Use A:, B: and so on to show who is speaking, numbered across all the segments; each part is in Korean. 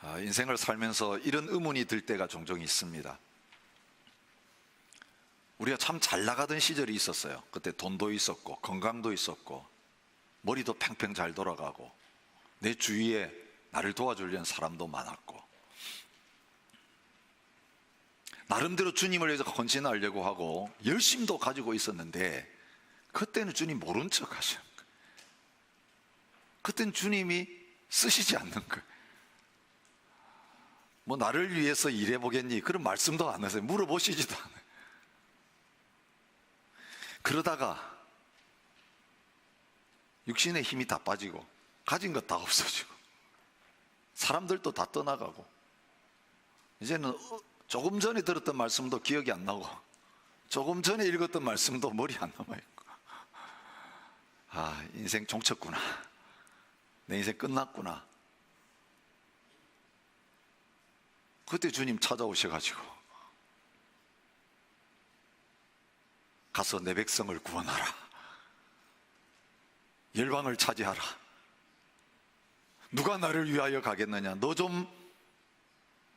A: 인생을 살면서 이런 의문이 들 때가 종종 있습니다. 우리가 참 잘 나가던 시절이 있었어요. 그때 돈도 있었고 건강도 있었고 머리도 팽팽 잘 돌아가고 내 주위에 나를 도와주려는 사람도 많았고 나름대로 주님을 위해서 헌신하려고 하고 열심도 가지고 있었는데 그때는 주님 모른 척 하시는 거예요. 그때는 주님이 쓰시지 않는 거예요. 뭐 나를 위해서 일해보겠니? 그런 말씀도 안 하세요. 물어보시지도 않아요. 그러다가 육신의 힘이 다 빠지고 가진 것 다 없어지고 사람들도 다 떠나가고 이제는 조금 전에 들었던 말씀도 기억이 안 나고 조금 전에 읽었던 말씀도 머리에 안 남아있고 인생 종쳤구나. 내 인생 끝났구나. 그때 주님 찾아오셔가지고 가서 내 백성을 구원하라. 열방을 차지하라. 누가 나를 위하여 가겠느냐? 너 좀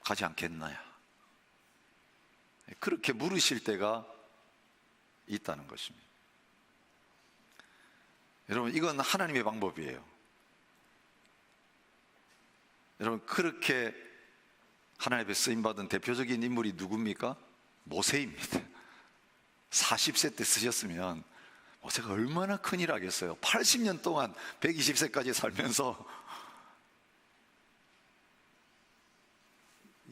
A: 가지 않겠느냐? 그렇게 물으실 때가 있다는 것입니다. 여러분, 이건 하나님의 방법이에요. 여러분, 그렇게 하나님 앞에 쓰임받은 대표적인 인물이 누굽니까? 모세입니다. 40세 때 쓰셨으면 모세가 얼마나 큰일 하겠어요. 80년 동안 120세까지 살면서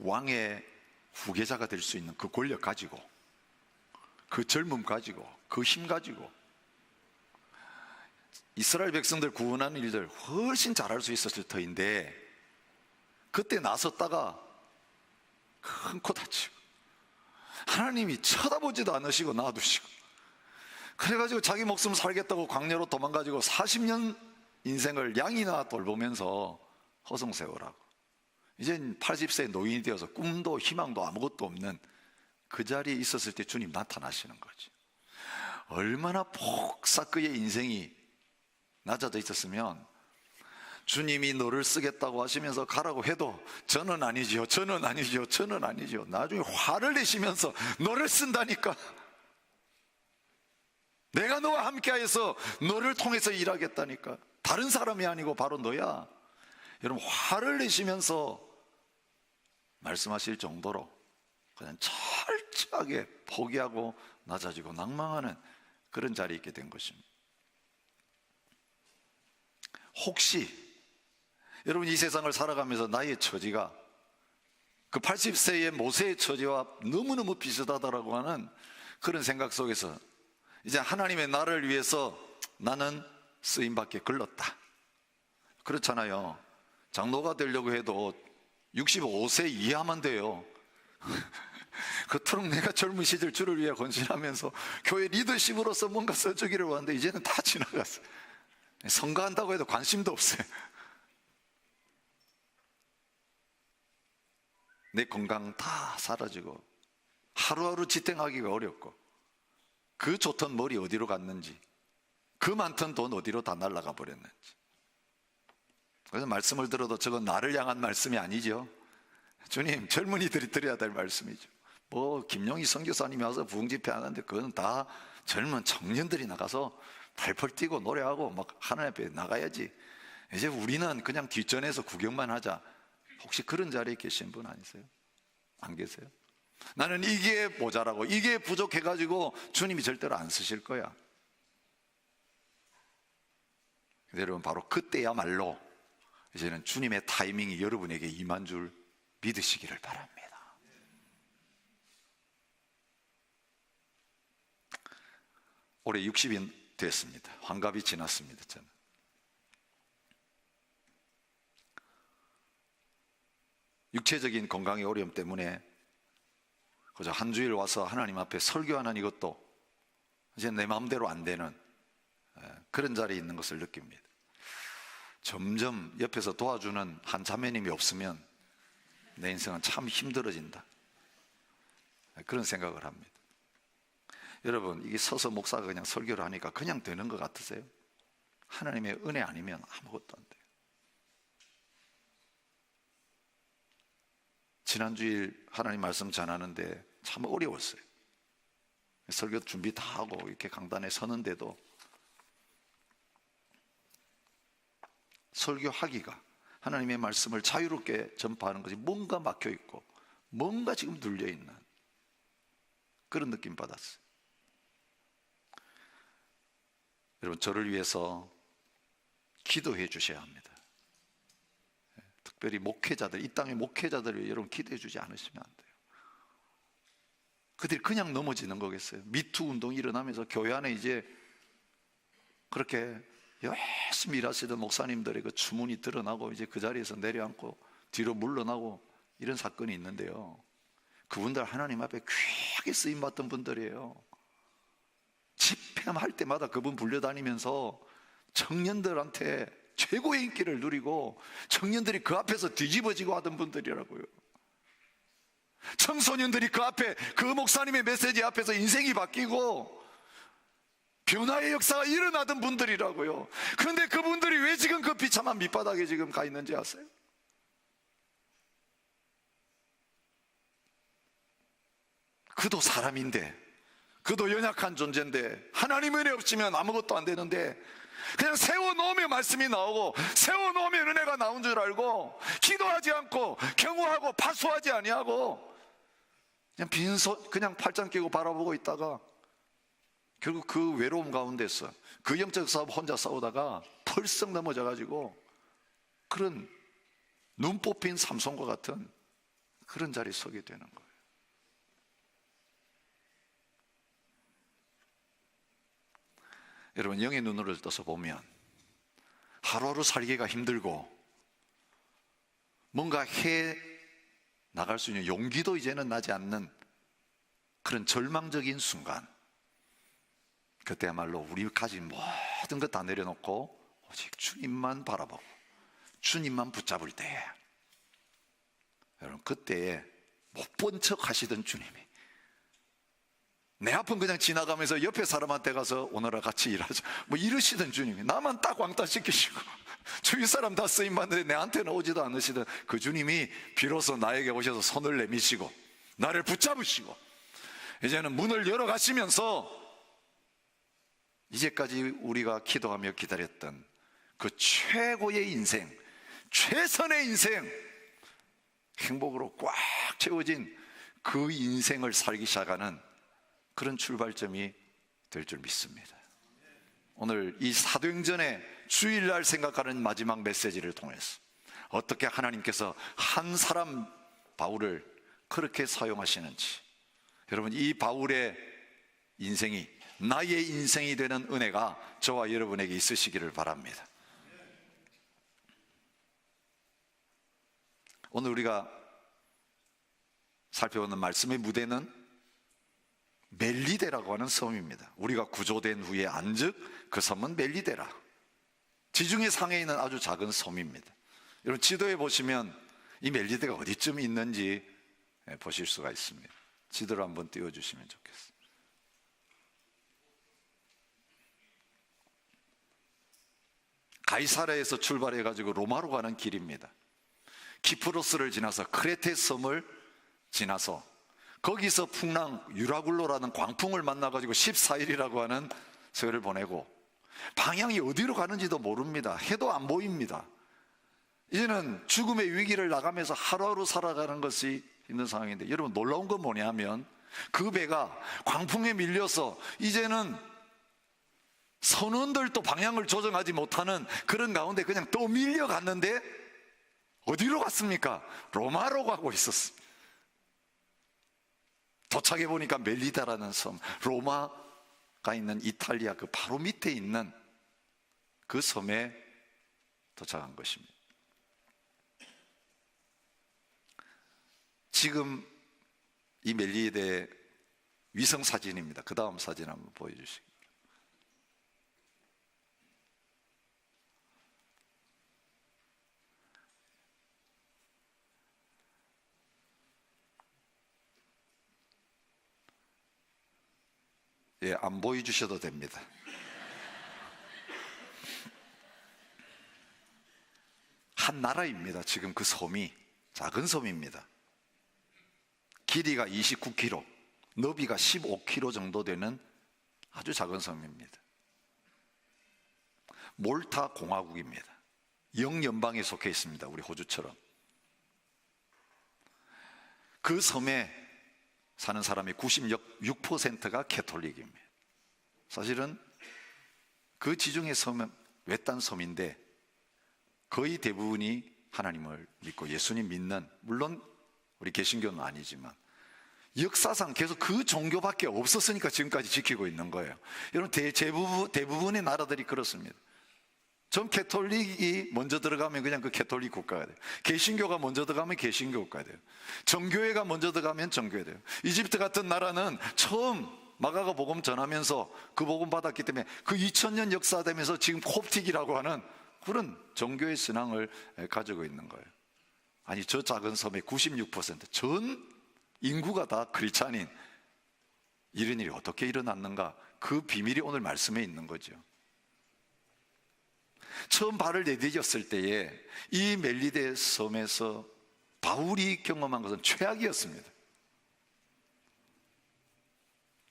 A: 왕의 후계자가 될 수 있는 그 권력 가지고 그 젊음 가지고 그 힘 가지고 이스라엘 백성들 구원하는 일들 훨씬 잘할 수 있었을 터인데 그때 나섰다가 큰 코 다치고 하나님이 쳐다보지도 않으시고 놔두시고 그래가지고 자기 목숨 살겠다고 광야로 도망가지고 40년 인생을 양이나 돌보면서 허송세월하고 이젠 80세 노인이 되어서 꿈도 희망도 아무것도 없는 그 자리에 있었을 때 주님 나타나시는 거지. 얼마나 폭삭 그의 인생이 낮아져 있었으면 주님이 너를 쓰겠다고 하시면서 가라고 해도 저는 아니지요, 저는 아니지요, 저는 아니지요. 나중에 화를 내시면서 너를 쓴다니까. 내가 너와 함께하여서 너를 통해서 일하겠다니까. 다른 사람이 아니고 바로 너야. 여러분, 화를 내시면서 말씀하실 정도로 그냥 철저하게 포기하고 낮아지고 낭망하는 그런 자리에 있게 된 것입니다. 혹시 여러분 이 세상을 살아가면서 나의 처지가 그 80세의 모세의 처지와 너무너무 비슷하다라고 하는 그런 생각 속에서 이제 하나님의 나를 위해서 나는 쓰임받게 글렀다. 그렇잖아요. 장로가 되려고 해도 65세 이하만 돼요. 그토록 내가 젊은 시절 주를 위해 헌신하면서 교회 리더십으로서 뭔가 써주기를 원하는데 이제는 다 지나갔어요. 선거한다고 해도 관심도 없어요. 내 건강 다 사라지고 하루하루 지탱하기가 어렵고 그 좋던 머리 어디로 갔는지 그 많던 돈 어디로 다 날아가 버렸는지. 그래서 말씀을 들어도 저건 나를 향한 말씀이 아니죠. 주님, 젊은이들이 드려야 될 말씀이죠. 뭐 김용희 선교사님이 와서 부흥집회 하는데 그건 다 젊은 청년들이 나가서 팔팔 뛰고 노래하고 막 하나님 앞에 나가야지. 이제 우리는 그냥 뒷전에서 구경만 하자. 혹시 그런 자리에 계신 분 아니세요? 안 계세요? 나는 이게 모자라고 이게 부족해가지고 주님이 절대로 안 쓰실 거야. 여러분, 바로 그때야말로 이제는 주님의 타이밍이 여러분에게 임한 줄 믿으시기를 바랍니다. 올해 60이 됐습니다. 환갑이 지났습니다. 저는 육체적인 건강의 어려움 때문에 그저 한 주일 와서 하나님 앞에 설교하는 이것도 이제 내 마음대로 안 되는 그런 자리에 있는 것을 느낍니다. 점점 옆에서 도와주는 한 자매님이 없으면 내 인생은 참 힘들어진다, 그런 생각을 합니다. 여러분, 이게 서서 목사가 그냥 설교를 하니까 그냥 되는 것 같으세요? 하나님의 은혜 아니면 아무것도 안 돼요. 지난주일 하나님 말씀 전하는데 참 어려웠어요. 설교 준비 다 하고 이렇게 강단에 서는데도 설교하기가, 하나님의 말씀을 자유롭게 전파하는 것이 뭔가 막혀 있고 뭔가 지금 눌려 있는 그런 느낌 받았어요. 여러분, 저를 위해서 기도해 주셔야 합니다. 특별히 목회자들, 이 땅의 목회자들을 위해 여러분 기도해 주지 않으시면 안 돼요. 그들이 그냥 넘어지는 거겠어요? 미투 운동이 일어나면서 교회 안에 이제 그렇게 열심히 일하시던 목사님들의 그 주문이 드러나고 이제 그 자리에서 내려앉고 뒤로 물러나고 이런 사건이 있는데요, 그분들 하나님 앞에 귀하게 쓰임받던 분들이에요. 집회할 때마다 그분 불려다니면서 청년들한테 최고의 인기를 누리고 청년들이 그 앞에서 뒤집어지고 하던 분들이라고요. 청소년들이 그 앞에, 그 목사님의 메시지 앞에서 인생이 바뀌고 변화의 역사가 일어나던 분들이라고요. 그런데 그분들이 왜 지금 그 비참한 밑바닥에 지금 가 있는지 아세요? 그도 사람인데, 그도 연약한 존재인데, 하나님 은혜 없으면 아무것도 안 되는데 그냥 세워놓으면 말씀이 나오고 세워놓으면 은혜가 나온 줄 알고 기도하지 않고 경호하고 파수하지 아니하고 그냥 그냥 팔짱 끼고 바라보고 있다가 결국 그 외로움 가운데서 그 영적 싸움 혼자 싸우다가 펄썩 넘어져가지고 그런 눈 뽑힌 삼손과 같은 그런 자리에 서게 되는 거예요. 여러분, 영의 눈으로 떠서 보면 하루하루 살기가 힘들고 뭔가 해 나갈 수 있는 용기도 이제는 나지 않는 그런 절망적인 순간, 그때야말로 우리 가진 모든 것 다 내려놓고 오직 주님만 바라보고 주님만 붙잡을 때에, 여러분, 그때에 못 본 척 하시던 주님이 내 앞은 그냥 지나가면서 옆에 사람한테 가서 오늘아 같이 일하자 뭐 이러시던 주님이 나만 딱 왕따 시키시고 주위 사람 다 쓰임받는데 내한테는 오지도 않으시던 그 주님이 비로소 나에게 오셔서 손을 내미시고 나를 붙잡으시고 이제는 문을 열어가시면서 이제까지 우리가 기도하며 기다렸던 그 최고의 인생, 최선의 인생, 행복으로 꽉 채워진 그 인생을 살기 시작하는 그런 출발점이 될 줄 믿습니다. 오늘 이 사도행전의 주일날 생각하는 마지막 메시지를 통해서 어떻게 하나님께서 한 사람 바울을 그렇게 사용하시는지, 여러분, 이 바울의 인생이 나의 인생이 되는 은혜가 저와 여러분에게 있으시기를 바랍니다. 오늘 우리가 살펴보는 말씀의 무대는 멜리데라고 하는 섬입니다. 우리가 구조된 후에 안즉 그 섬은 멜리데라, 지중해 상에 있는 아주 작은 섬입니다. 여러분, 지도에 보시면 이 멜리데가 어디쯤 있는지 보실 수가 있습니다. 지도를 한번 띄워주시면 좋겠습니다. 가이사랴에서 출발해가지고 로마로 가는 길입니다. 키프로스를 지나서 크레테 섬을 지나서 거기서 풍랑 유라굴로라는 광풍을 만나가지고 14일이라고 하는 세월을 보내고 방향이 어디로 가는지도 모릅니다. 해도 안 보입니다. 이제는 죽음의 위기를 나가면서 하루하루 살아가는 것이 있는 상황인데, 여러분, 놀라운 건 뭐냐면 그 배가 광풍에 밀려서 이제는 선원들도 방향을 조정하지 못하는 그런 가운데 그냥 또 밀려갔는데 어디로 갔습니까? 로마로 가고 있었습니다. 도착해 보니까 멜리다라는 섬, 로마가 있는 이탈리아 그 바로 밑에 있는 그 섬에 도착한 것입니다. 지금 이 멜리데의 위성 사진입니다. 그 다음 사진 한번 보여주시겠습니다. 예, 안 보여주셔도 됩니다. 한 나라입니다. 지금 그 섬이 작은 섬입니다. 길이가 29km, 너비가 15km 정도 되는 아주 작은 섬입니다. 몰타 공화국입니다. 영연방에 속해 있습니다. 우리 호주처럼. 그 섬에 사는 사람이 96%가 캐톨릭입니다. 사실은 그 지중해 섬은 외딴 섬인데 거의 대부분이 하나님을 믿고 예수님 믿는, 물론 우리 개신교는 아니지만 역사상 계속 그 종교밖에 없었으니까 지금까지 지키고 있는 거예요. 여러분, 대부분의 나라들이 그렇습니다. 전 캐톨릭이 먼저 들어가면 그냥 그 캐톨릭 국가가 돼요. 개신교가 먼저 들어가면 개신교 국가가 돼요. 정교회가 먼저 들어가면 정교회 돼요. 이집트 같은 나라는 처음 마가가 복음 전하면서 그 복음 받았기 때문에 그 2000년 역사되면서 지금 콥틱이라고 하는 그런 정교의 신앙을 가지고 있는 거예요. 아니, 저 작은 섬의 96%, 전 인구가 다 크리스찬인, 이런 일이 어떻게 일어났는가? 그 비밀이 오늘 말씀에 있는 거죠. 처음 발을 내디뎠을 때에 이 멜리데 섬에서 바울이 경험한 것은 최악이었습니다.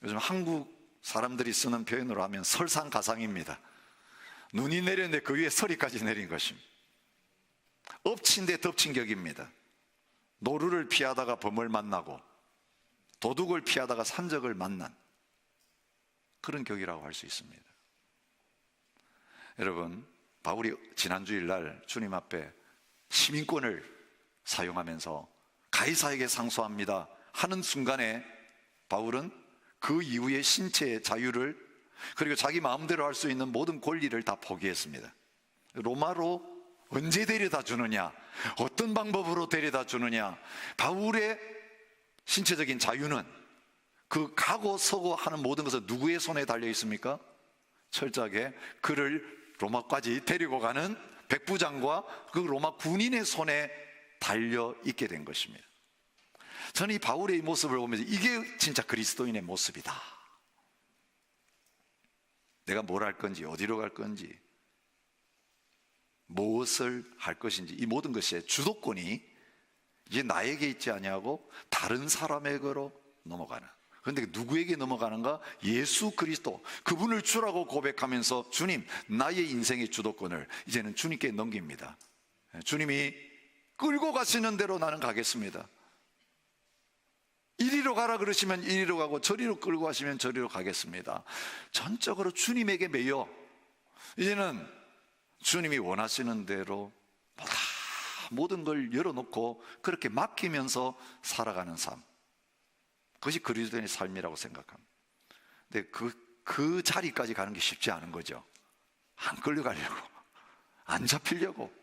A: 요즘 한국 사람들이 쓰는 표현으로 하면 설상가상입니다. 눈이 내렸는데 그 위에 서리까지 내린 것입니다. 엎친 데 덮친 격입니다. 노루를 피하다가 범을 만나고 도둑을 피하다가 산적을 만난 그런 격이라고 할 수 있습니다. 여러분, 바울이 지난 주일날 주님 앞에 시민권을 사용하면서 가이사에게 상소합니다 하는 순간에 바울은 그 이후에 신체의 자유를, 그리고 자기 마음대로 할 수 있는 모든 권리를 다 포기했습니다. 로마로 언제 데려다 주느냐, 어떤 방법으로 데려다 주느냐, 바울의 신체적인 자유는 그 가고 서고 하는 모든 것은 누구의 손에 달려 있습니까? 철저하게 그를 로마까지 데리고 가는 백부장과 그 로마 군인의 손에 달려 있게 된 것입니다. 저는 이 바울의 이 모습을 보면서 이게 진짜 그리스도인의 모습이다. 내가 뭘 할 건지, 어디로 갈 건지, 무엇을 할 것인지, 이 모든 것의 주도권이 이제 나에게 있지 아니하고 다른 사람에게로 넘어가는. 그런데 누구에게 넘어가는가? 예수 그리스도, 그분을 주라고 고백하면서 주님, 나의 인생의 주도권을 이제는 주님께 넘깁니다. 주님이 끌고 가시는 대로 나는 가겠습니다. 이리로 가라 그러시면 이리로 가고 저리로 끌고 가시면 저리로 가겠습니다. 전적으로 주님에게 매여 이제는 주님이 원하시는 대로 다 모든 걸 열어놓고 그렇게 맡기면서 살아가는 삶, 그것이 그리스도인의 삶이라고 생각합니다. 근데 그 자리까지 가는 게 쉽지 않은 거죠. 안 끌려가려고, 안 잡히려고,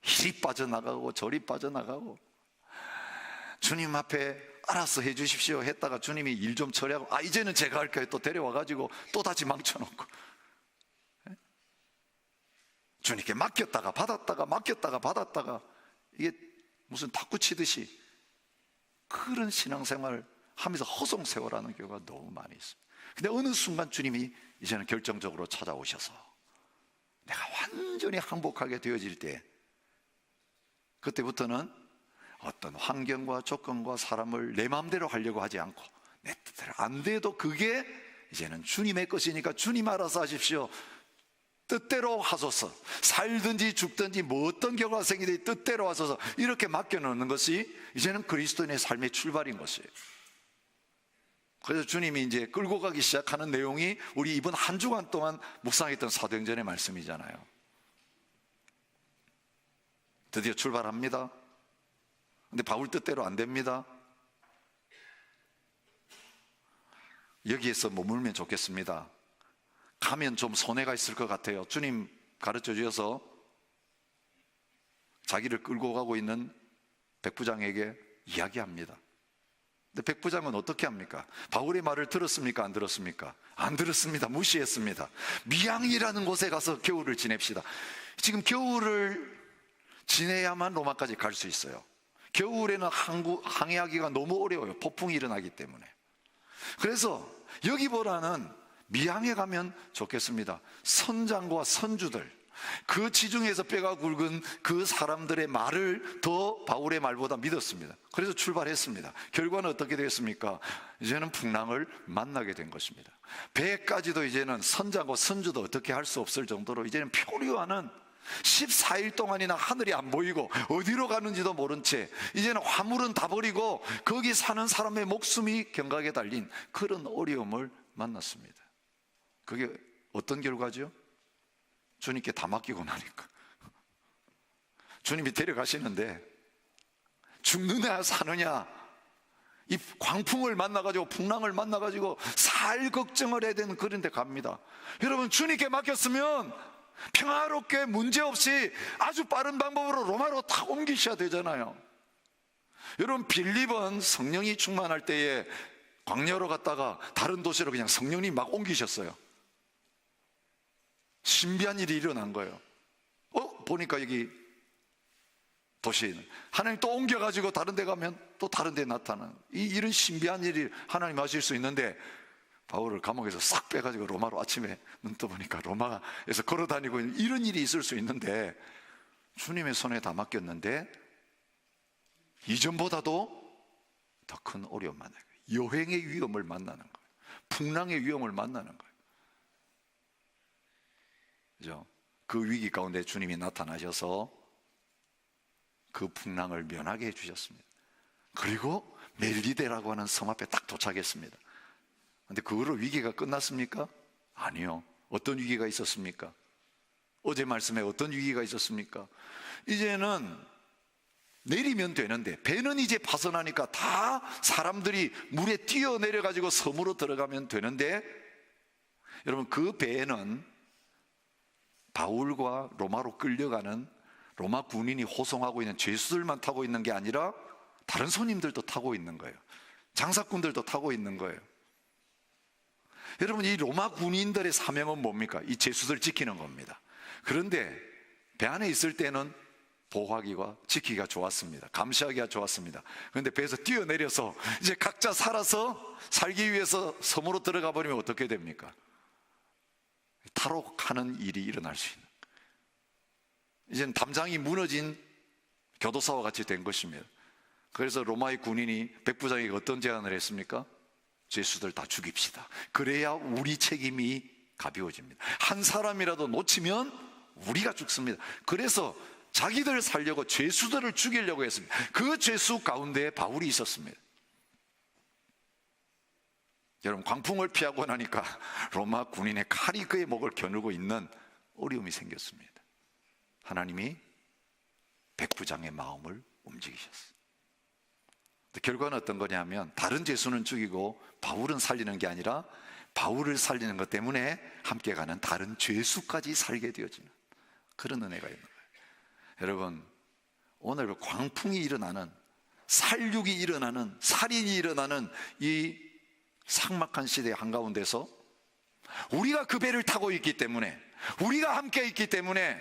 A: 이리 빠져나가고 저리 빠져나가고, 주님 앞에 알아서 해주십시오 했다가 주님이 일 좀 처리하고, 이제는 제가 할까요? 또 데려와가지고 또 다시 망쳐놓고, 주님께 맡겼다가 받았다가 맡겼다가 받았다가, 이게 무슨 탁구 치듯이 그런 신앙생활을 하면서 허송세월하는 경우가 너무 많이 있습니다. 근데 어느 순간 주님이 이제는 결정적으로 찾아오셔서 내가 완전히 항복하게 되어질 때, 그때부터는 어떤 환경과 조건과 사람을 내 마음대로 하려고 하지 않고 내 뜻대로 안 돼도 그게 이제는 주님의 것이니까 주님 알아서 하십시오, 뜻대로 하소서, 살든지 죽든지 뭐 어떤 경우가 생기든지 뜻대로 하소서, 이렇게 맡겨놓는 것이 이제는 그리스도인의 삶의 출발인 것이에요. 그래서 주님이 이제 끌고 가기 시작하는 내용이 우리 이번 한 주간 동안 묵상했던 사도행전의 말씀이잖아요. 드디어 출발합니다. 근데 바울 뜻대로 안 됩니다. 여기에서 머물면 좋겠습니다. 가면 좀 손해가 있을 것 같아요. 주님 가르쳐 주셔서 자기를 끌고 가고 있는 백부장에게 이야기합니다. 근데 백부장은 어떻게 합니까? 바울의 말을 들었습니까? 안 들었습니까? 안 들었습니다. 무시했습니다. 미양이라는 곳에 가서 겨울을 지냅시다. 지금 겨울을 지내야만 로마까지 갈 수 있어요. 겨울에는 항해하기가 너무 어려워요. 폭풍이 일어나기 때문에. 그래서 여기보다는 미양에 가면 좋겠습니다. 선장과 선주들, 그 지중해에서 뼈가 굵은 그 사람들의 말을 더 바울의 말보다 믿었습니다. 그래서 출발했습니다. 결과는 어떻게 되었습니까? 이제는 풍랑을 만나게 된 것입니다. 배까지도 이제는 선장과 선주도 어떻게 할 수 없을 정도로 이제는 표류하는 14일 동안이나 하늘이 안 보이고 어디로 가는지도 모른 채 이제는 화물은 다 버리고 거기 사는 사람의 목숨이 경각에 달린 그런 어려움을 만났습니다. 그게 어떤 결과죠? 주님께 다 맡기고 나니까 주님이 데려가시는데 죽느냐 사느냐, 이 광풍을 만나가지고 풍랑을 만나가지고 살 걱정을 해야 되는 그런 데 갑니다. 여러분, 주님께 맡겼으면 평화롭게 문제없이 아주 빠른 방법으로 로마로 다 옮기셔야 되잖아요. 여러분, 빌립은 성령이 충만할 때에 광야로 갔다가 다른 도시로 그냥 성령님 막 옮기셨어요. 신비한 일이 일어난 거예요. 보니까 여기 도시에 하나님 또 옮겨가지고 다른 데 가면 또 다른 데 나타나는 이런 신비한 일이 하나님 하실 수 있는데, 바울을 감옥에서 싹 빼가지고 로마로 아침에 눈 떠보니까 로마에서 걸어다니고 있는 이런 일이 있을 수 있는데, 주님의 손에 다 맡겼는데 이전보다도 더 큰 어려움 만나요. 여행의 위험을 만나는 거예요. 풍랑의 위험을 만나는 거예요. 그죠? 그 위기 가운데 주님이 나타나셔서 그 풍랑을 면하게 해주셨습니다. 그리고 멜리데라고 하는 섬 앞에 딱 도착했습니다. 그런데 그거로 위기가 끝났습니까? 아니요. 어떤 위기가 있었습니까? 어제 말씀에 어떤 위기가 있었습니까? 이제는 내리면 되는데, 배는 이제 파선하니까 다 사람들이 물에 뛰어내려 가지고 섬으로 들어가면 되는데, 여러분, 그 배에는 바울과 로마로 끌려가는 로마 군인이 호송하고 있는 죄수들만 타고 있는 게 아니라 다른 손님들도 타고 있는 거예요. 장사꾼들도 타고 있는 거예요. 여러분, 이 로마 군인들의 사명은 뭡니까? 이 죄수들 지키는 겁니다. 그런데 배 안에 있을 때는 보호하기가, 지키기가 좋았습니다. 감시하기가 좋았습니다. 그런데 배에서 뛰어내려서 이제 각자 살아서 살기 위해서 섬으로 들어가 버리면 어떻게 됩니까? 탈옥하는 일이 일어날 수 있는, 이제는 담장이 무너진 교도소와 같이 된 것입니다. 그래서 로마의 군인이 백부장에게 어떤 제안을 했습니까? 죄수들 다 죽입시다. 그래야 우리 책임이 가벼워집니다. 한 사람이라도 놓치면 우리가 죽습니다. 그래서 자기들 살려고 죄수들을 죽이려고 했습니다. 그 죄수 가운데 바울이 있었습니다. 여러분, 광풍을 피하고 나니까 로마 군인의 칼이 그의 목을 겨누고 있는 어려움이 생겼습니다. 하나님이 백부장의 마음을 움직이셨어요. 결과는 어떤 거냐면, 다른 죄수는 죽이고 바울은 살리는 게 아니라 바울을 살리는 것 때문에 함께 가는 다른 죄수까지 살게 되어지는 그런 은혜가 있는 거예요. 여러분, 오늘 광풍이 일어나는, 살육이 일어나는, 살인이 일어나는 이 삭막한 시대 한가운데서 우리가 그 배를 타고 있기 때문에, 우리가 함께 있기 때문에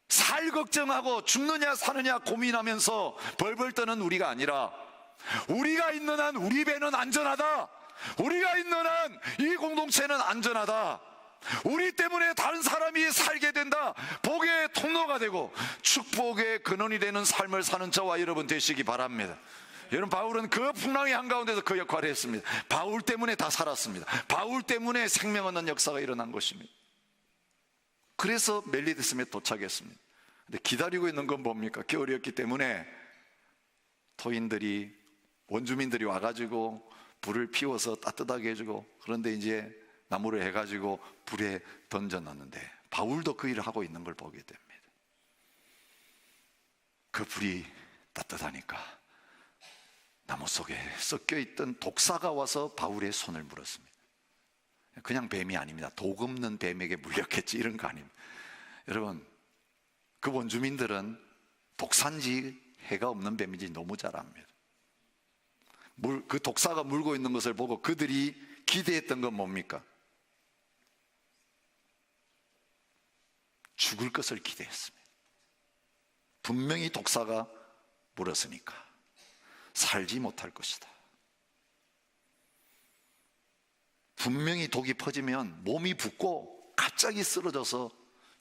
A: 살 걱정하고 죽느냐 사느냐 고민하면서 벌벌 떠는 우리가 아니라, 우리가 있는 한 우리 배는 안전하다, 우리가 있는 한 이 공동체는 안전하다, 우리 때문에 다른 사람이 살게 된다, 복의 통로가 되고 축복의 근원이 되는 삶을 사는 저와 여러분 되시기 바랍니다. 여러분, 바울은 그 풍랑의 한가운데서 그 역할을 했습니다. 바울 때문에 다 살았습니다. 바울 때문에 생명 얻는 역사가 일어난 것입니다. 그래서 멜리데 섬에 도착했습니다. 근데 기다리고 있는 건 뭡니까? 겨울이었기 때문에 토인들이, 원주민들이 와가지고 불을 피워서 따뜻하게 해주고, 그런데 이제 나무를 해가지고 불에 던져놨는데 바울도 그 일을 하고 있는 걸 보게 됩니다. 그 불이 따뜻하니까 나무 속에 섞여있던 독사가 와서 바울의 손을 물었습니다. 그냥 뱀이 아닙니다. 독 없는 뱀에게 물렸겠지, 이런 거 아닙니다. 여러분, 그 원주민들은 독사인지 해가 없는 뱀인지 너무 잘 압니다. 그 독사가 물고 있는 것을 보고 그들이 기대했던 건 뭡니까? 죽을 것을 기대했습니다. 분명히 독사가 물었으니까 살지 못할 것이다. 분명히 독이 퍼지면 몸이 붓고 갑자기 쓰러져서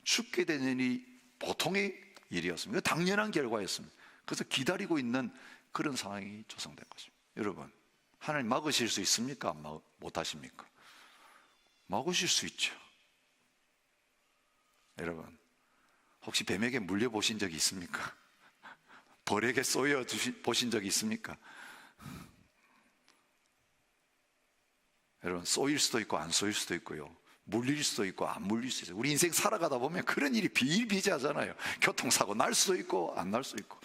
A: 죽게 되는 일이 보통의 일이었습니다. 당연한 결과였습니다. 그래서 기다리고 있는 그런 상황이 조성된 것입니다. 여러분, 하나님 막으실 수 있습니까? 못하십니까? 막으실 수 있죠. 여러분, 혹시 뱀에게 물려보신 적이 있습니까? 벌에게 쏘여 보신 적이 있습니까? 여러분, 쏘일 수도 있고 안 쏘일 수도 있고요, 물릴 수도 있고 안 물릴 수도 있어요. 우리 인생 살아가다 보면 그런 일이 비일비재하잖아요. 교통사고 날 수도 있고 안 날 수도 있고,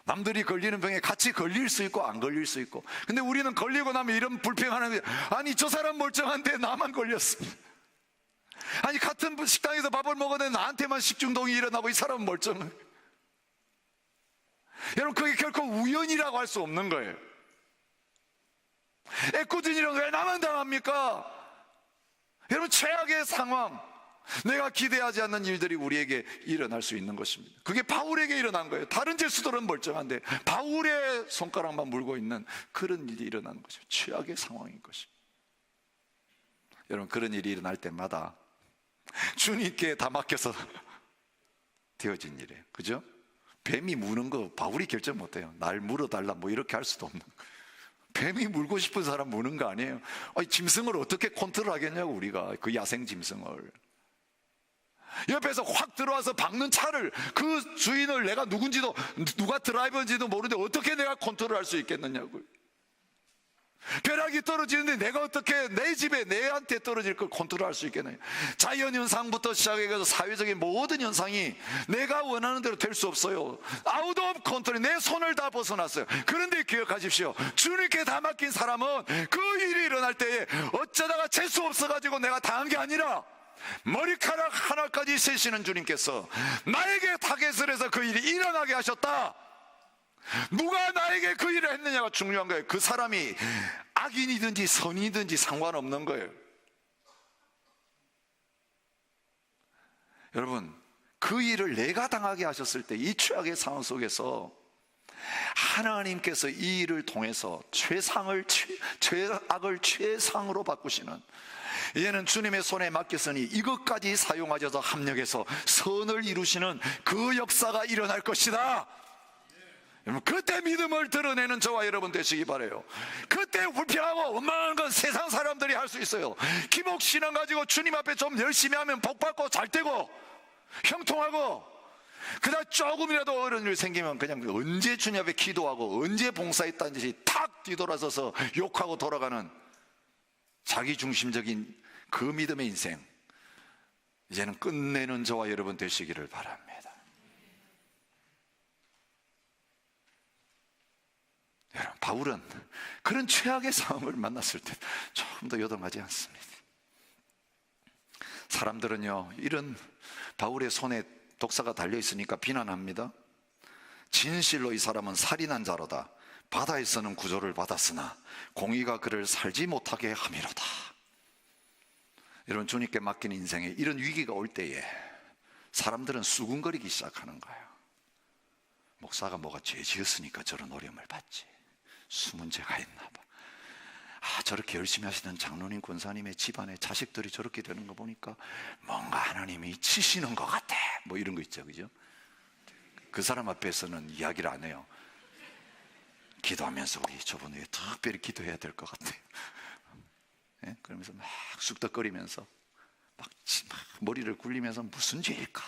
A: 남들이 걸리는 병에 같이 걸릴 수 있고 안 걸릴 수 있고. 근데 우리는 걸리고 나면 이런 불평하는 거예요. 아니, 저 사람 멀쩡한데 나만 걸렸습니다. 아니, 같은 식당에서 밥을 먹었는데 나한테만 식중독이 일어나고 이 사람은 멀쩡해. 여러분, 그게 결코 우연이라고 할 수 없는 거예요. 애꿎은이란 왜 나만 당합니까? 여러분, 최악의 상황, 내가 기대하지 않는 일들이 우리에게 일어날 수 있는 것입니다. 그게 바울에게 일어난 거예요. 다른 제수들은 멀쩡한데 바울의 손가락만 물고 있는 그런 일이 일어나는 거죠. 최악의 상황인 것입니다. 여러분, 그런 일이 일어날 때마다 주님께 다 맡겨서 되어진 일이에요. 그죠? 뱀이 무는 거 바울이 결정 못해요. 날 물어달라 뭐 이렇게 할 수도 없는 거예요. 뱀이 물고 싶은 사람 무는 거 아니에요. 아니, 짐승을 어떻게 컨트롤 하겠냐고, 우리가 그 야생 짐승을. 옆에서 확 들어와서 박는 차를, 그 주인을 내가 누군지도, 누가 드라이버인지도 모르는데 어떻게 내가 컨트롤 할 수 있겠느냐고요. 벼락이 떨어지는데 내가 어떻게 내 집에 내한테 떨어질 걸 컨트롤할 수 있겠느냐. 자연 현상부터 시작해서 사회적인 모든 현상이 내가 원하는 대로 될 수 없어요. 아웃 오브 컨트롤, 내 손을 다 벗어났어요. 그런데 기억하십시오, 주님께 다 맡긴 사람은 그 일이 일어날 때에 어쩌다가 재수 없어가지고 내가 당한 게 아니라 머리카락 하나까지 세시는 주님께서 나에게 타겟을 해서 그 일이 일어나게 하셨다. 누가 나에게 그 일을 했느냐가 중요한 거예요. 그 사람이 악인이든지 선인이든지 상관없는 거예요. 여러분, 그 일을 내가 당하게 하셨을 때 이 최악의 상황 속에서 하나님께서 이 일을 통해서 최악을 최상으로 바꾸시는, 이제는 주님의 손에 맡겼으니 이것까지 사용하셔서 합력해서 선을 이루시는 그 역사가 일어날 것이다. 여러분, 그때 믿음을 드러내는 저와 여러분 되시기 바라요. 그때 불평하고 원망하는 건 세상 사람들이 할 수 있어요. 기복신앙 가지고 주님 앞에 좀 열심히 하면 복받고 잘되고 형통하고, 그다음 조금이라도 어려운 일 생기면 그냥 언제 주님 앞에 기도하고 언제 봉사했다는 듯이 탁 뒤돌아서서 욕하고 돌아가는 자기중심적인 그 믿음의 인생, 이제는 끝내는 저와 여러분 되시기를 바랍니다. 여러분, 바울은 그런 최악의 상황을 만났을 때 조금 더 요동하지 않습니다. 사람들은요, 이런 바울의 손에 독사가 달려있으니까 비난합니다. 진실로 이 사람은 살인한 자로다. 바다에서는 구조를 받았으나 공의가 그를 살지 못하게 함이로다. 여러분, 주님께 맡긴 인생에 이런 위기가 올 때에 사람들은 수군거리기 시작하는 거예요. 목사가 뭐가 죄 지었으니까 저런 어려움을 받지, 숨은 죄가 있나 봐. 아, 저렇게 열심히 하시던 장로님 권사님의 집안에 자식들이 저렇게 되는 거 보니까 뭔가 하나님이 치시는 것 같아, 뭐 이런 거 있죠, 그죠? 그 사람 앞에서는 이야기를 안 해요. 기도하면서 우리 저분 위해 특별히 기도해야 될 것 같아요. 네? 그러면서 막 쑥덕거리면서 막 머리를 굴리면서 무슨 죄일까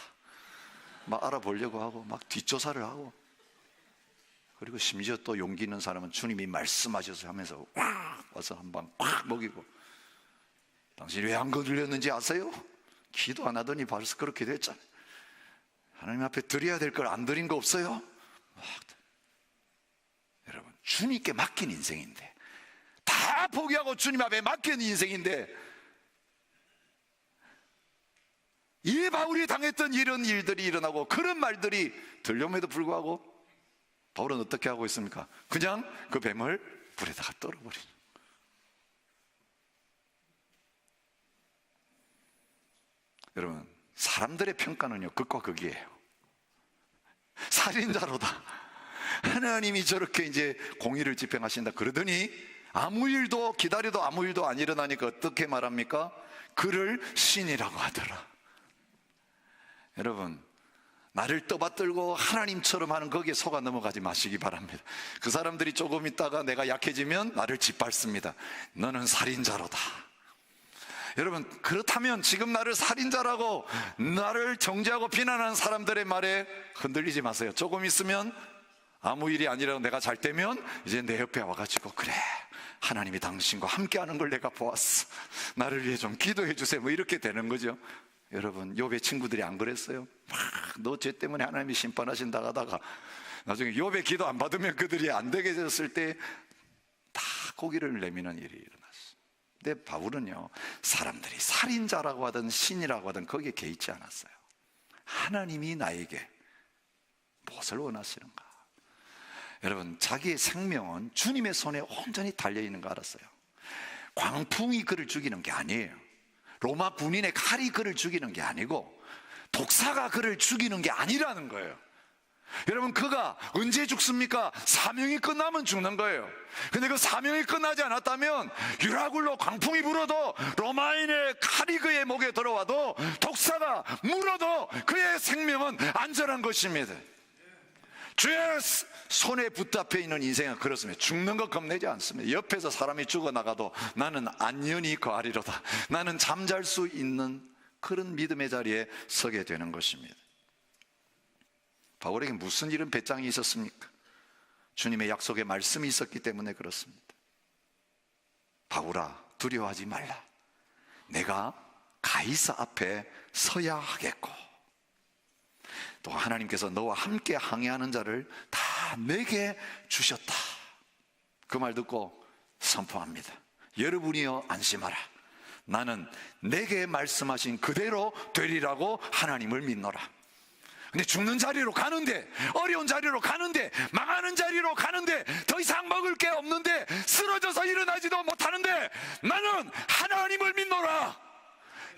A: 막 알아보려고 하고 막 뒷조사를 하고, 그리고 심지어 또 용기 있는 사람은 주님이 말씀하셔서 하면서 꽉 와서 한 방 꽉 먹이고, 당신이 왜 안 거들렸는지 아세요? 기도 안 하더니 벌써 그렇게 됐잖아요. 하나님 앞에 드려야 될 걸 안 드린 거 없어요? 여러분, 주님께 맡긴 인생인데, 다 포기하고 주님 앞에 맡긴 인생인데, 이 바울이 당했던 이런 일들이 일어나고 그런 말들이 들려옴에도 불구하고 바울은 어떻게 하고 있습니까? 그냥 그 뱀을 불에다가 떨어버리죠. 여러분, 사람들의 평가는요, 극과 극이에요. 살인자로다. 하나님이 저렇게 이제 공의를 집행하신다 그러더니 아무 일도 기다려도 아무 일도 안 일어나니까 어떻게 말합니까? 그를 신이라고 하더라. 여러분, 나를 떠받들고 하나님처럼 하는 거기에 속아 넘어가지 마시기 바랍니다. 그 사람들이 조금 있다가 내가 약해지면 나를 짓밟습니다. 너는 살인자로다. 여러분, 그렇다면 지금 나를 살인자라고 나를 정죄하고 비난하는 사람들의 말에 흔들리지 마세요. 조금 있으면 아무 일이 아니라도 내가 잘 되면 이제 내 옆에 와가지고, 그래, 하나님이 당신과 함께하는 걸 내가 보았어, 나를 위해 좀 기도해 주세요, 뭐 이렇게 되는 거죠. 여러분, 욥의 친구들이 안 그랬어요? 너 죄 때문에 하나님이 심판하신다 하다가 나중에 욥의 기도 안 받으면 그들이 안 되게 됐을 때 다 고기를 내미는 일이 일어났어요. 근데 바울은요, 사람들이 살인자라고 하든 신이라고 하든 거기에 개의치 않았어요. 하나님이 나에게 무엇을 원하시는가? 여러분, 자기의 생명은 주님의 손에 온전히 달려있는 거 알았어요. 광풍이 그를 죽이는 게 아니에요. 로마 군인의 칼이 그를 죽이는 게 아니고 독사가 그를 죽이는 게 아니라는 거예요. 여러분, 그가 언제 죽습니까? 사명이 끝나면 죽는 거예요. 근데 그 사명이 끝나지 않았다면 유라굴로 광풍이 불어도, 로마인의 칼이 그의 목에 들어와도, 독사가 물어도 그의 생명은 안전한 것입니다. 주의 손에 붙잡혀 있는 인생은 그렇습니다. 죽는 것 겁내지 않습니다. 옆에서 사람이 죽어나가도 나는 안연히 거하리로다. 나는 잠잘 수 있는 그런 믿음의 자리에 서게 되는 것입니다. 바울에게 무슨 이런 배짱이 있었습니까? 주님의 약속의 말씀이 있었기 때문에 그렇습니다. 바울아, 두려워하지 말라. 내가 가이사 앞에 서야 하겠고, 또 하나님께서 너와 함께 항해하는 자를 다 내게 주셨다. 그 말 듣고 선포합니다. 여러분이여 안심하라. 나는 내게 말씀하신 그대로 되리라고 하나님을 믿노라. 근데 죽는 자리로 가는데, 어려운 자리로 가는데, 망하는 자리로 가는데, 더 이상 먹을 게 없는데, 쓰러져서 일어나지도 못하는데 나는 하나님을 믿노라.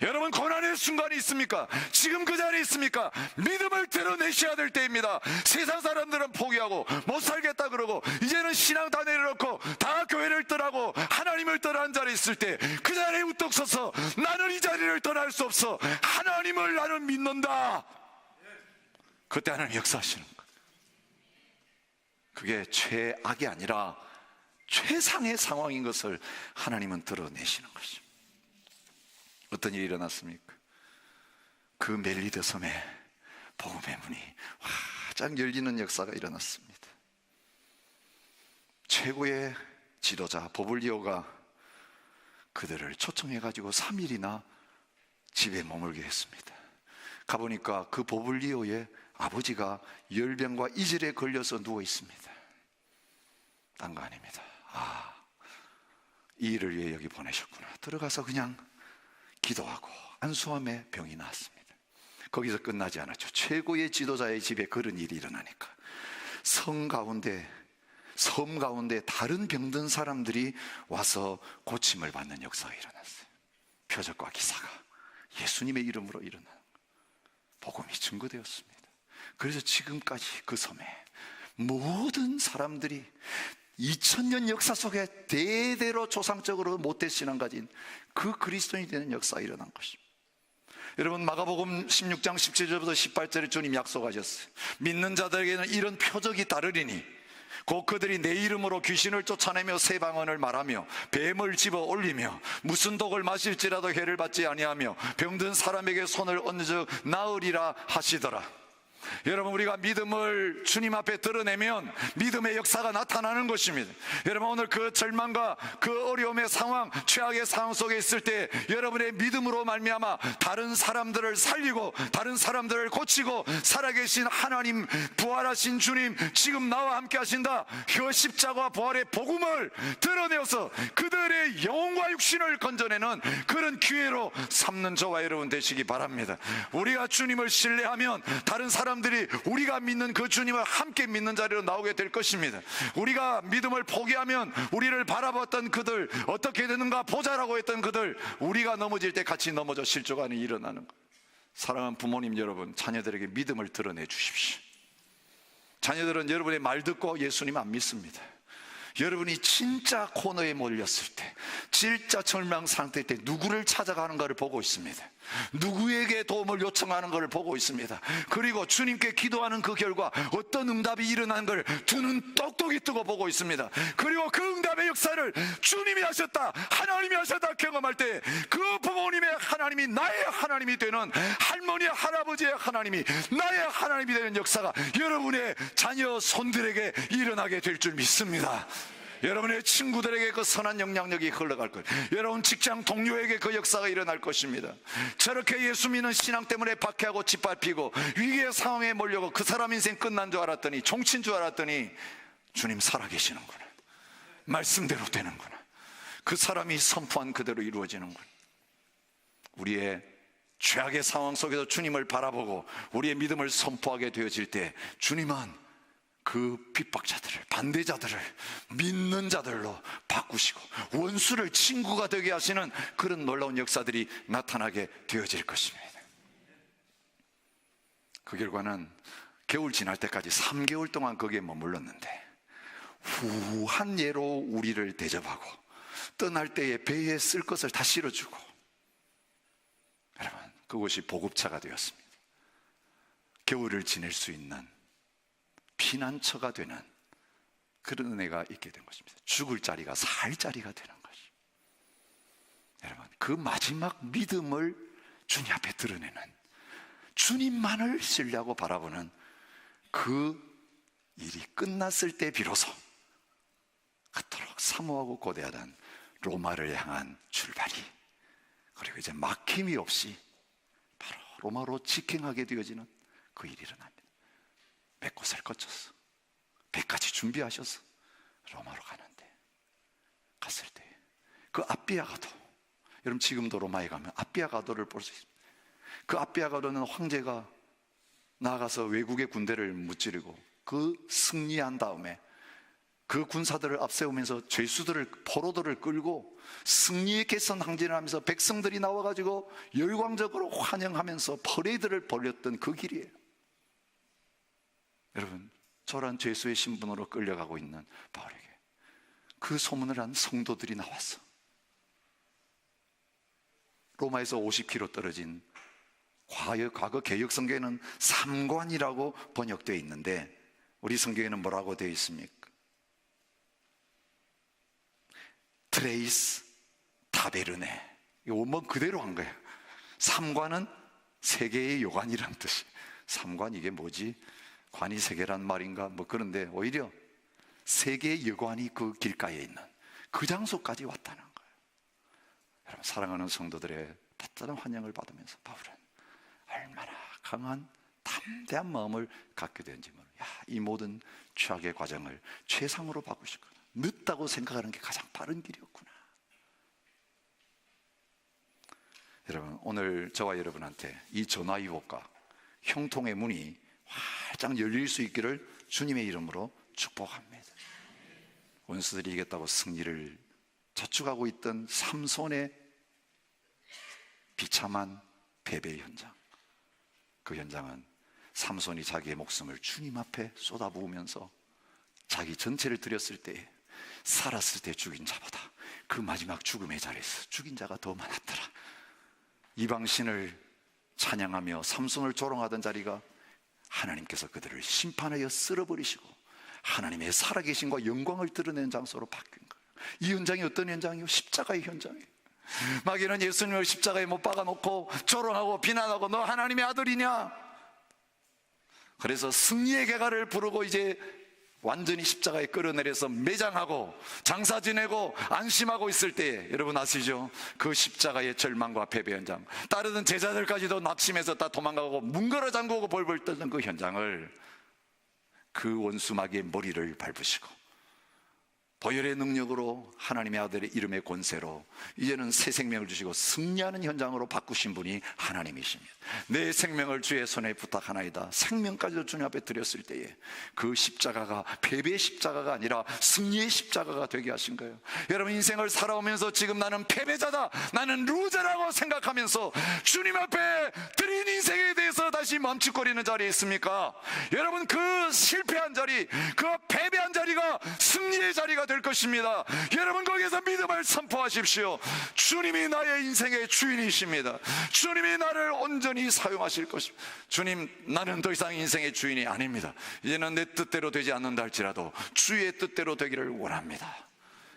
A: 여러분, 고난의 순간이 있습니까? 지금 그 자리에 있습니까? 믿음을 드러내셔야 될 때입니다. 세상 사람들은 포기하고 못 살겠다 그러고 이제는 신앙 다 내려놓고 다 교회를 떠나고 하나님을 떠나는 자리에 있을 때, 그 자리에 우뚝 서서 나는 이 자리를 떠날 수 없어, 하나님을 나는 믿는다. 그때 하나님 역사하시는 거예요. 그게 최악이 아니라 최상의 상황인 것을 하나님은 드러내시는 것입니다. 어떤 일이 일어났습니까? 그 멜리드 섬에 복음의 문이 활짝 열리는 역사가 일어났습니다. 최고의 지도자 보블리오가 그들을 초청해가지고 3일이나 집에 머물게 했습니다. 가보니까 그 보블리오의 아버지가 열병과 이절에 걸려서 누워 있습니다. 딴 거 아닙니다. 이 일을 위해 여기 보내셨구나. 들어가서 그냥 기도하고 안수함에 병이 나았습니다. 거기서 끝나지 않았죠. 최고의 지도자의 집에 그런 일이 일어나니까 섬 가운데 다른 병든 사람들이 와서 고침을 받는 역사가 일어났어요. 표적과 기사가 예수님의 이름으로 일어난 복음이 증거되었습니다. 그래서 지금까지 그 섬에 모든 사람들이 2000년 역사 속에 대대로 조상적으로 모태신앙 가진 그 그리스도인이 되는 역사가 일어난 것입니다. 여러분, 마가복음 16장 17절부터 18절에 주님 약속하셨어요. 믿는 자들에게는 이런 표적이 따르리니 곧 그들이 내 이름으로 귀신을 쫓아내며 새 방언을 말하며 뱀을 집어 올리며 무슨 독을 마실지라도 해를 받지 아니하며 병든 사람에게 손을 얹어 나으리라 하시더라. 여러분, 우리가 믿음을 주님 앞에 드러내면 믿음의 역사가 나타나는 것입니다. 여러분, 오늘 그 절망과 그 어려움의 상황, 최악의 상황 속에 있을 때 여러분의 믿음으로 말미암아 다른 사람들을 살리고 다른 사람들을 고치고 살아계신 하나님, 부활하신 주님, 지금 나와 함께 하신다, 그 십자가와 부활의 복음을 드러내어서 그들의 영혼과 육신을 건져내는 그런 기회로 삼는 저와 여러분 되시기 바랍니다. 우리가 주님을 신뢰하면 다른 사람들이 우리가 믿는 그 주님을 함께 믿는 자리로 나오게 될 것입니다. 우리가 믿음을 포기하면 우리를 바라봤던 그들, 어떻게 되는가 보자라고 했던 그들, 우리가 넘어질 때 같이 넘어져 실족하는 일이 일어나는 거예요. 사랑하는 부모님 여러분, 자녀들에게 믿음을 드러내 주십시오. 자녀들은 여러분의 말 듣고 예수님 안 믿습니다. 여러분이 진짜 코너에 몰렸을 때, 질자철명 상태 때 누구를 찾아가는가를 보고 있습니다. 누구에게 도움을 요청하는 것을 보고 있습니다. 그리고 주님께 기도하는 그 결과 어떤 응답이 일어난 걸 두 눈 똑똑히 뜨고 보고 있습니다. 그리고 그 응답의 역사를 주님이 하셨다, 하나님이 하셨다 경험할 때 그 부모님의 하나님이 나의 하나님이 되는, 할머니 할아버지의 하나님이 나의 하나님이 되는 역사가 여러분의 자녀 손들에게 일어나게 될 줄 믿습니다. 여러분의 친구들에게 그 선한 영향력이 흘러갈 것, 여러분 직장 동료에게 그 역사가 일어날 것입니다. 저렇게 예수 믿는 신앙 때문에 박해하고 짓밟히고 위기의 상황에 몰려고 그 사람 인생 끝난 줄 알았더니, 종친 줄 알았더니 주님 살아계시는구나, 말씀대로 되는구나, 그 사람이 선포한 그대로 이루어지는구나. 우리의 죄악의 상황 속에서 주님을 바라보고 우리의 믿음을 선포하게 되어질 때 주님은 그 핍박자들을, 반대자들을 믿는 자들로 바꾸시고 원수를 친구가 되게 하시는 그런 놀라운 역사들이 나타나게 되어질 것입니다. 그 결과는 겨울 지날 때까지 3개월 동안 거기에 머물렀는데 후한 예로 우리를 대접하고 떠날 때에 배에 쓸 것을 다 실어주고, 여러분 그것이 보급차가 되었습니다. 겨울을 지낼 수 있는 피난처가 되는 그런 은혜가 있게 된 것입니다. 죽을 자리가 살 자리가 되는 것입니다. 여러분 그 마지막 믿음을 주님 앞에 드러내는, 주님만을 신뢰하고 바라보는 그 일이 끝났을 때 비로소 그토록 사모하고 고대하던 로마를 향한 출발이, 그리고 이제 막힘이 없이 바로 로마로 직행하게 되어지는 그 일이 일어납니다. 몇 곳을 거쳐서 배까지 준비하셔서 로마로 가는데, 갔을 때 그 아비아가도, 여러분 지금도 로마에 가면 아비아가도를 볼 수 있습니다. 그 아비아가도는 황제가 나아가서 외국의 군대를 무찌르고 그 승리한 다음에 그 군사들을 앞세우면서 죄수들을, 포로들을 끌고 승리의 개선 항진을 하면서 백성들이 나와가지고 열광적으로 환영하면서 퍼레이드를 벌였던 그 길이에요. 여러분 저런 죄수의 신분으로 끌려가고 있는 바울에게 그 소문을 한 성도들이 나왔어. 로마에서 50km 떨어진 과거 개역 성경에는 삼관이라고 번역되어 있는데 우리 성경에는 뭐라고 되어 있습니까? 트레이스 타베르네. 이 원문 그대로 한 거예요. 삼관은 세계의 요관이란 뜻이. 삼관 이게 뭐지? 관이 세계란 말인가? 뭐 그런데 오히려 세계의 여관이 그 길가에 있는 그 장소까지 왔다는 거예요. 여러분 사랑하는 성도들의 따뜻한 환영을 받으면서 바울은 얼마나 강한 담대한 마음을 갖게 되는지 모르. 이 모든 최악의 과정을 최상으로 바꾸시거나 늦다고 생각하는 게 가장 빠른 길이었구나. 여러분 오늘 저와 여러분한테 이 전화위복과 형통의 문이 활짝 열릴 수 있기를 주님의 이름으로 축복합니다. 원수들이 이겼다고 승리를 자축하고 있던 삼손의 비참한 패배의 현장, 그 현장은 삼손이 자기의 목숨을 주님 앞에 쏟아부으면서 자기 전체를 드렸을 때, 살았을 때 죽인 자보다 그 마지막 죽음의 자리에서 죽인 자가 더 많았더라. 이방신을 찬양하며 삼손을 조롱하던 자리가 하나님께서 그들을 심판하여 쓸어버리시고 하나님의 살아계심과 영광을 드러내는 장소로 바뀐 거예요. 이 현장이 어떤 현장이요? 십자가의 현장이에요. 마귀는 예수님을 십자가에 못 박아놓고 조롱하고 비난하고 너 하나님의 아들이냐? 그래서 승리의 개가를 부르고 이제 완전히 십자가에 끌어내려서 매장하고 장사 지내고 안심하고 있을 때, 여러분 아시죠? 그 십자가의 절망과 패배 현장, 따르던 제자들까지도 낙심해서 다 도망가고 문걸어 잠그고 벌벌 떨던 그 현장을 그 원수 마귀의 머리를 밟으시고 보혈의 능력으로 하나님의 아들의 이름의 권세로 이제는 새 생명을 주시고 승리하는 현장으로 바꾸신 분이 하나님이십니다. 내 생명을 주의 손에 부탁하나이다. 생명까지도 주님 앞에 드렸을 때에 그 십자가가 패배의 십자가가 아니라 승리의 십자가가 되게 하신 거예요. 여러분 인생을 살아오면서 지금 나는 패배자다, 나는 루저라고 생각하면서 주님 앞에 드린 인생에 대해서 다시 다시 멈칫거리는 자리에 있습니까? 여러분, 그 실패한 자리, 그 패배한 자리가 승리의 자리가 될 것입니다. 여러분, 거기에서 믿음을 선포하십시오. 주님이 나의 인생의 주인이십니다. 주님이 나를 온전히 사용하실 것입니다. 주님, 나는 더 이상 인생의 주인이 아닙니다. 이제는 내 뜻대로 되지 않는다 할지라도 주의 뜻대로 되기를 원합니다.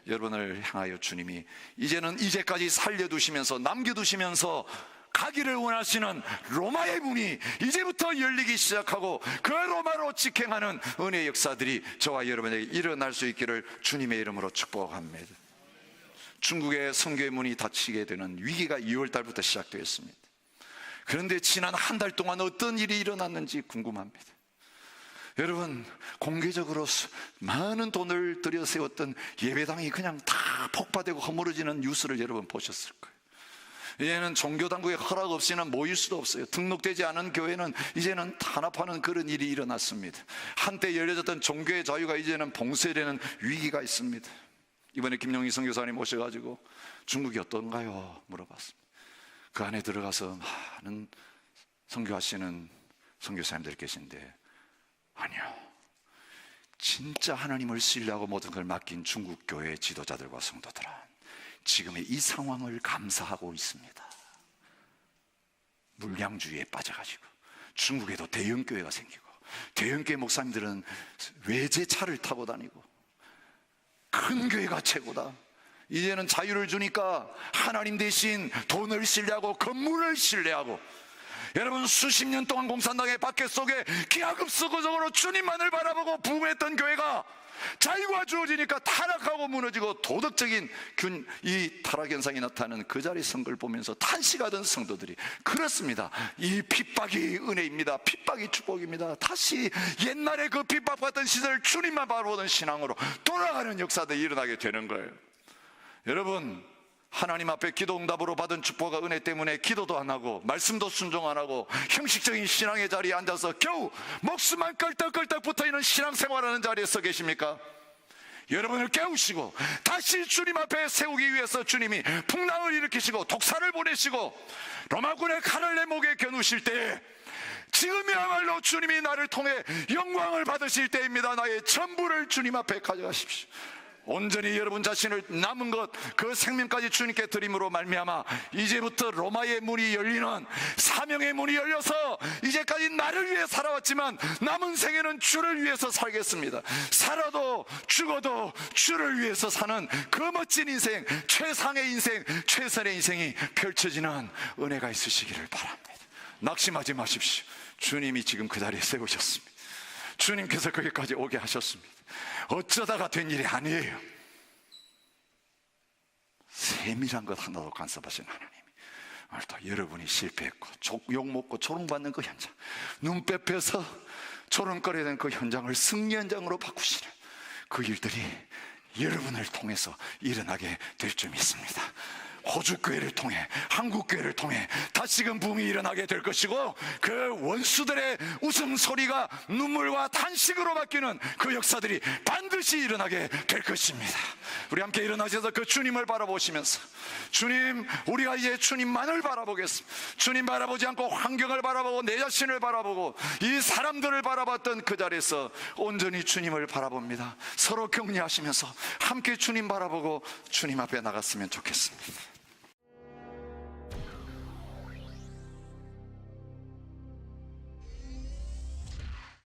A: 여러분을 향하여 주님이 이제는 이제까지 살려두시면서 남겨두시면서 가기를 원하시는 로마의 문이 이제부터 열리기 시작하고 그 로마로 직행하는 은혜의 역사들이 저와 여러분에게 일어날 수 있기를 주님의 이름으로 축복합니다. 중국의 선교의 문이 닫히게 되는 위기가 2월 달부터 시작되었습니다. 그런데 지난 한 달 동안 어떤 일이 일어났는지 궁금합니다. 여러분, 공개적으로 많은 돈을 들여 세웠던 예배당이 그냥 다 폭파되고 허물어지는 뉴스를 여러분 보셨을 거예요. 이제는 종교당국의 허락 없이는 모일 수도 없어요. 등록되지 않은 교회는 이제는 탄압하는 그런 일이 일어났습니다. 한때 열려졌던 종교의 자유가 이제는 봉쇄되는 위기가 있습니다. 이번에 김용희 선교사님 오셔가지고 중국이 어떤가요? 물어봤습니다. 그 안에 들어가서 많은 선교하시는 선교사님들이 계신데, 아니요, 진짜 하나님을 신뢰하고 모든 걸 맡긴 중국 교회 지도자들과 성도들은 지금의 이 상황을 감사하고 있습니다. 물량주의에 빠져가지고 중국에도 대형교회가 생기고, 대형교회 목사님들은 외제차를 타고 다니고, 큰 교회가 최고다. 이제는 자유를 주니까 하나님 대신 돈을 신뢰하고 건물을 신뢰하고, 여러분, 수십 년 동안 공산당의 박해 속에 기하급수적으로 주님만을 바라보고 부흥했던 교회가 자유가 주어지니까 타락하고 무너지고 도덕적인 이 타락 현상이 나타나는 그 자리 선거를 보면서 탄식하던 성도들이, 그렇습니다, 이 핍박이 은혜입니다, 핍박이 축복입니다, 다시 옛날에 그 핍박받던 시절 주님만 바라보던 신앙으로 돌아가는 역사들이 일어나게 되는 거예요. 여러분, 하나님 앞에 기도 응답으로 받은 축복과 은혜 때문에 기도도 안 하고 말씀도 순종 안 하고 형식적인 신앙의 자리에 앉아서 겨우 목숨만 끌떡끌떡 붙어있는 신앙생활하는 자리에 서 계십니까? 여러분을 깨우시고 다시 주님 앞에 세우기 위해서 주님이 풍랑을 일으키시고 독사를 보내시고 로마군의 칼을 내 목에 겨누실 때, 지금이야말로 주님이 나를 통해 영광을 받으실 때입니다. 나의 전부를 주님 앞에 가져가십시오. 온전히 여러분 자신을 남은 것 그 생명까지 주님께 드림으로 말미암아 이제부터 로마의 문이 열리는, 사명의 문이 열려서 이제까지 나를 위해 살아왔지만 남은 생에는 주를 위해서 살겠습니다, 살아도 죽어도 주를 위해서 사는 그 멋진 인생, 최상의 인생, 최선의 인생이 펼쳐지는 은혜가 있으시기를 바랍니다. 낙심하지 마십시오. 주님이 지금 그 자리에 세우셨습니다. 주님께서 거기까지 오게 하셨습니다. 어쩌다가 된 일이 아니에요. 세밀한 것 하나도 간섭하신 하나님이 오늘도 여러분이 실패했고 욕먹고 조롱받는 그 현장, 눈 빼빼서 조롱거리는 그 현장을 승리 현장으로 바꾸시는 그 일들이 여러분을 통해서 일어나게 될 줄 믿습니다. 호주교회를 통해, 한국교회를 통해 다시금 붐이 일어나게 될 것이고, 그 원수들의 웃음소리가 눈물과 탄식으로 바뀌는 그 역사들이 반드시 일어나게 될 것입니다. 우리 함께 일어나셔서 그 주님을 바라보시면서, 주님, 우리가 이제 주님만을 바라보겠습니다. 주님 바라보지 않고 환경을 바라보고 내 자신을 바라보고 이 사람들을 바라봤던 그 자리에서 온전히 주님을 바라봅니다. 서로 격려하시면서 함께 주님 바라보고 주님 앞에 나갔으면 좋겠습니다.